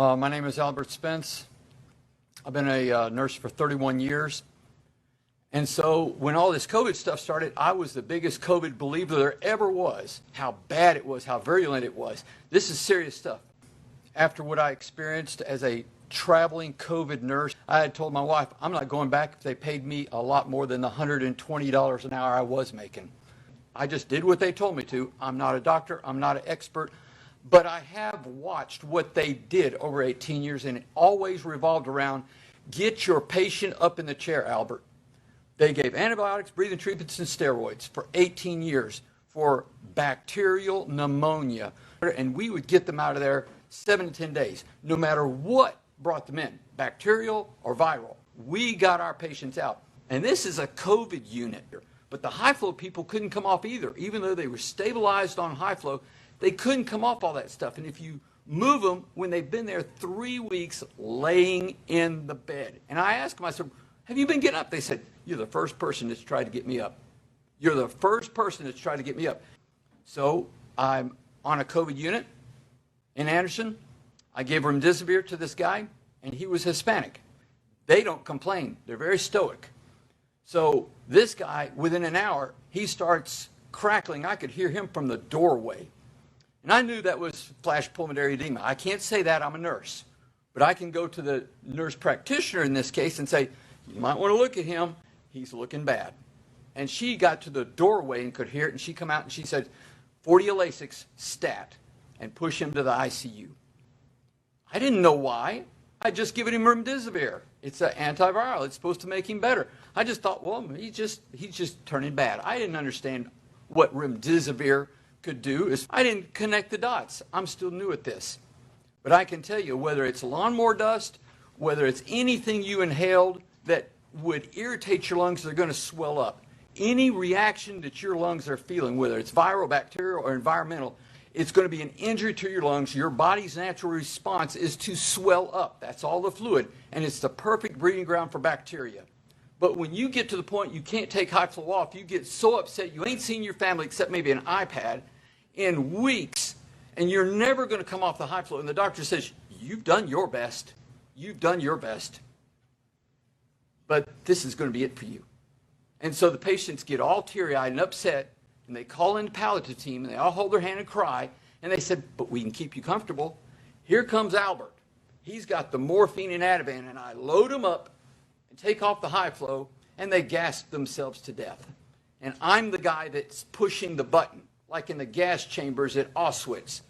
My name is Albert Spence. I've been a nurse for 31 years. And so when all this COVID stuff started, I was the biggest COVID believer there ever was. How bad it was, how virulent it was. This is serious stuff. After what I experienced as a traveling COVID nurse, I had told my wife, I'm not going back if they paid me a lot more than the $120 an hour I was making. I just did what they told me to. I'm not a doctor, I'm not an expert, but I have watched what they did over 18 years, and it always revolved around, get your patient up in the chair, Albert. They gave antibiotics, breathing treatments, and steroids for 18 years for bacterial pneumonia. And we would get them out of there 7 to 10 days, no matter what brought them in, bacterial or viral. We got our patients out. And this is a COVID unit. But the high flow people couldn't come off either. Even though they were stabilized on high flow, they couldn't come off all that stuff. And if you move them when they've been there 3 weeks laying in the bed. And I asked them, I said, have you been getting up? They said, you're the first person that's tried to get me up. You're the first person that's tried to get me up. So I'm on a COVID unit in Anderson. I gave remdesivir to this guy, and he was Hispanic. They don't complain. They're very stoic. So this guy, within an hour, he starts crackling. I could hear him from the doorway. And I knew that was flash pulmonary edema. I can't say that, I'm a nurse. But I can go to the nurse practitioner in this case and say, you might want to look at him. He's looking bad. And she got to the doorway and could hear it, and she come out and she said, 40 Lasix stat, and push him to the ICU. I didn't know why. I just given him remdesivir. It's an antiviral. It's supposed to make him better. I just thought, well, he's just turning bad. I didn't understand what remdesivir could do. I didn't connect the dots. I'm still new at this. But I can tell you, whether it's lawnmower dust, whether it's anything you inhaled that would irritate your lungs, they're going to swell up. Any reaction that your lungs are feeling, whether it's viral, bacterial, or environmental, it's going to be an injury to your lungs. Your body's natural response is to swell up. That's all the fluid, and it's the perfect breeding ground for bacteria. But when you get to the point you can't take high flow off, you get so upset you ain't seen your family except maybe an iPad in weeks, and you're never going to come off the high flow. And the doctor says, you've done your best. You've done your best. But this is going to be it for you. And so the patients get all teary-eyed and upset, and they call in the palliative team, and they all hold their hand and cry, and they said, but we can keep you comfortable. Here comes Albert. He's got the morphine and Ativan, and I load him up and take off the high flow, and they gas themselves to death. And I'm the guy that's pushing the button, like in the gas chambers at Auschwitz.